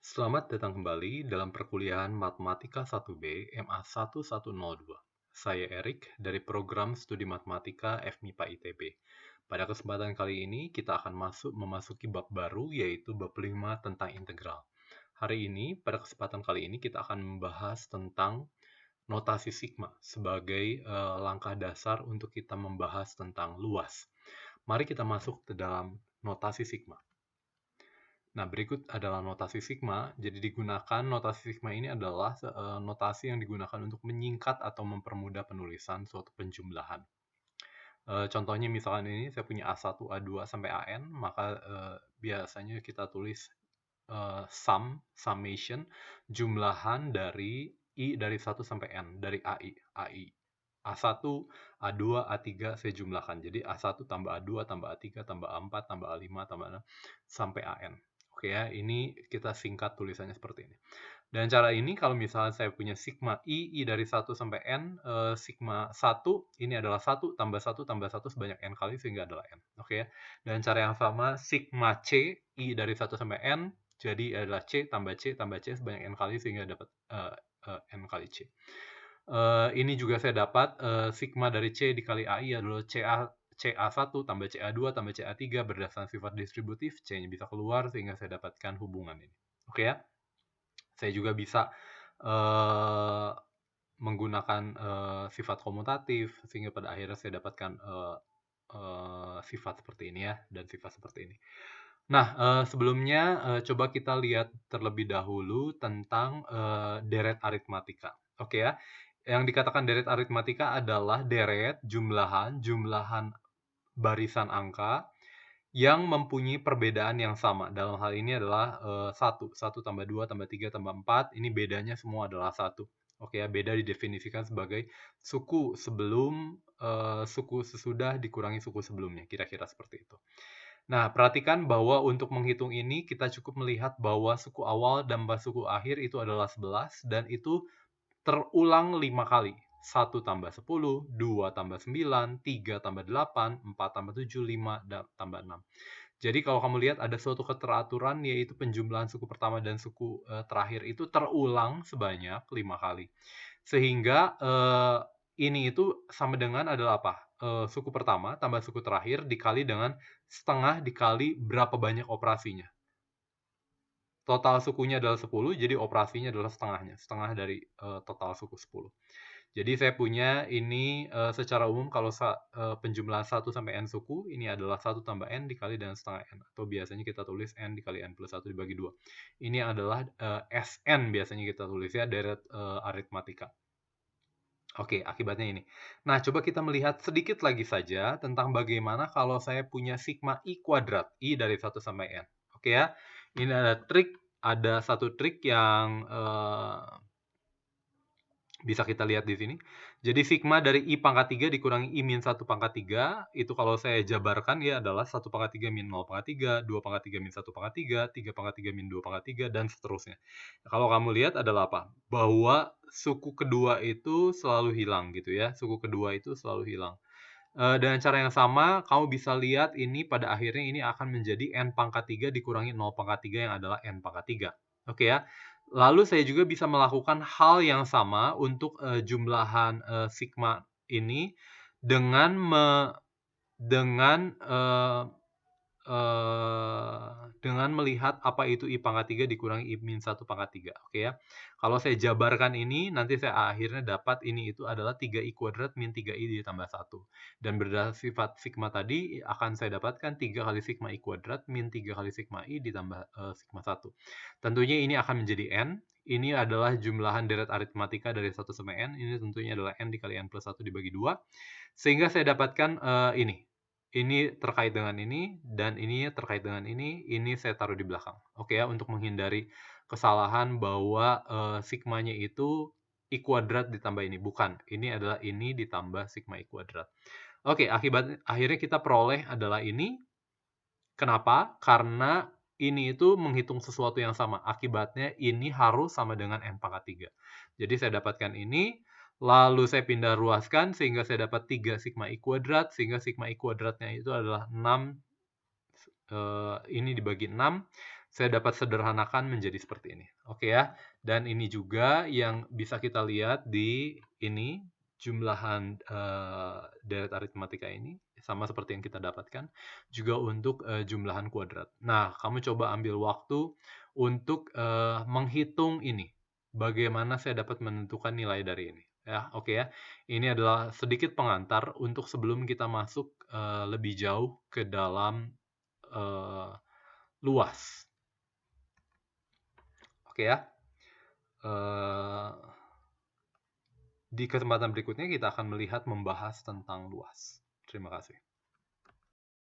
Selamat datang kembali dalam perkuliahan Matematika 1B MA 1102. Saya Erik dari program Studi Matematika FMIPA ITB. Pada kesempatan kali ini kita akan memasuki bab baru yaitu bab 5 tentang integral. Hari ini, pada kesempatan kali ini kita akan membahas tentang notasi sigma sebagai langkah dasar untuk kita membahas tentang luas. Mari kita masuk ke dalam notasi sigma. Nah, berikut adalah notasi sigma. Jadi digunakan notasi sigma ini adalah notasi yang digunakan untuk menyingkat atau mempermudah penulisan suatu penjumlahan. Contohnya misalkan ini saya punya A1, A2 sampai AN, maka biasanya kita tulis summation, jumlahan dari I dari 1 sampai N, dari AI. A1, A2, A3 saya jumlahkan. Jadi A1 tambah A2 tambah A3 tambah A4 tambah A5 tambah A6 sampai AN. Oke ya, ini kita singkat tulisannya seperti ini. Dan cara ini kalau misalnya saya punya sigma I dari 1 sampai N, sigma 1 ini adalah 1 tambah 1 tambah 1 sebanyak N kali sehingga adalah N. Oke ya. Dan cara yang sama sigma C I dari 1 sampai N jadi adalah C tambah C tambah C sebanyak N kali sehingga dapat N kali C. Ini juga saya dapat sigma dari C dikali AI adalah CA1 tambah CA2 tambah CA3 berdasarkan sifat distributif, C-nya bisa keluar sehingga saya dapatkan hubungan ini. Oke ya? Saya juga bisa menggunakan sifat komutatif sehingga pada akhirnya saya dapatkan sifat seperti ini ya, dan sifat seperti ini. Nah, sebelumnya coba kita lihat terlebih dahulu tentang deret aritmatika. Oke ya, yang dikatakan deret aritmatika adalah deret jumlahan barisan angka yang mempunyai perbedaan yang sama. Dalam hal ini adalah 1 tambah 2 tambah 3 tambah 4, ini bedanya semua adalah 1. Oke ya, beda didefinisikan sebagai suku sebelum, suku sesudah dikurangi suku sebelumnya, kira-kira seperti itu. Nah, perhatikan bahwa untuk menghitung ini kita cukup melihat bahwa suku awal dan suku akhir itu adalah 11 dan itu terulang 5 kali. 1 tambah 10, 2 tambah 9, 3 tambah 8, 4 tambah 7, 5 tambah 6. Jadi kalau kamu lihat ada suatu keteraturan yaitu penjumlahan suku pertama dan suku terakhir itu terulang sebanyak 5 kali. Sehingga ini itu sama dengan adalah apa? Suku pertama tambah suku terakhir dikali dengan setengah dikali berapa banyak operasinya. Total sukunya adalah 10, jadi operasinya adalah setengahnya, setengah dari total suku 10. Jadi saya punya ini secara umum kalau penjumlahan 1 sampai N suku, ini adalah 1 tambah N dikali dengan setengah N. Atau biasanya kita tulis N dikali N plus 1 dibagi 2. Ini adalah SN biasanya kita tulis ya, deret aritmatika. Oke, akibatnya ini. Nah, coba kita melihat sedikit lagi saja tentang bagaimana kalau saya punya sigma I kuadrat, I dari 1 sampai N. Oke ya, ini ada satu trik yang bisa kita lihat di sini. Jadi sigma dari I pangkat 3 dikurangi I min 1 pangkat 3, itu kalau saya jabarkan ya adalah 1 pangkat 3 min 0 pangkat 3, 2 pangkat 3 min 1 pangkat 3, 3 pangkat 3 min 2 pangkat 3, dan seterusnya. Kalau kamu lihat adalah apa? Bahwa suku kedua itu selalu hilang gitu ya. Suku kedua itu selalu hilang. Dengan cara yang sama, kamu bisa lihat ini pada akhirnya ini akan menjadi N pangkat 3 dikurangi 0 pangkat 3 yang adalah N pangkat 3. Oke ya. Lalu saya juga bisa melakukan hal yang sama untuk jumlahan sigma ini dengan dengan melihat apa itu I pangkat 3 dikurangi I min 1 pangkat 3. Oke ya. Kalau saya jabarkan ini, nanti saya akhirnya dapat ini itu adalah 3I kuadrat min 3I ditambah 1. Dan berdasarkan sifat sigma tadi, akan saya dapatkan 3 kali sigma I kuadrat min 3 kali sigma I ditambah sigma 1. Tentunya ini akan menjadi N. Ini adalah jumlahan deret aritmatika dari 1 sampai N. Ini tentunya adalah N dikali N plus 1 dibagi 2. Sehingga saya dapatkan ini. Ini terkait dengan ini, dan ini terkait dengan ini saya taruh di belakang. Oke ya, untuk menghindari kesalahan bahwa sigmanya itu I kuadrat ditambah ini. Bukan, ini adalah ini ditambah sigma I kuadrat. Oke, akhirnya kita peroleh adalah ini. Kenapa? Karena ini itu menghitung sesuatu yang sama. Akibatnya ini harus sama dengan N pangkat 3. Jadi saya dapatkan ini, lalu saya pindah ruaskan sehingga saya dapat 3 sigma I kuadrat, sehingga sigma I kuadratnya itu adalah 6, ini dibagi 6, saya dapat sederhanakan menjadi seperti ini. Oke ya, dan ini juga yang bisa kita lihat di ini, jumlahan, deret aritmatika ini, sama seperti yang kita dapatkan, juga untuk, jumlahan kuadrat. Nah, kamu coba ambil waktu untuk, menghitung ini, bagaimana saya dapat menentukan nilai dari ini, ya, oke ya. Ini adalah sedikit pengantar untuk sebelum kita masuk, lebih jauh ke dalam, eee, luas. Oke ya, eee, di kesempatan berikutnya kita akan membahas tentang luas. Terima kasih.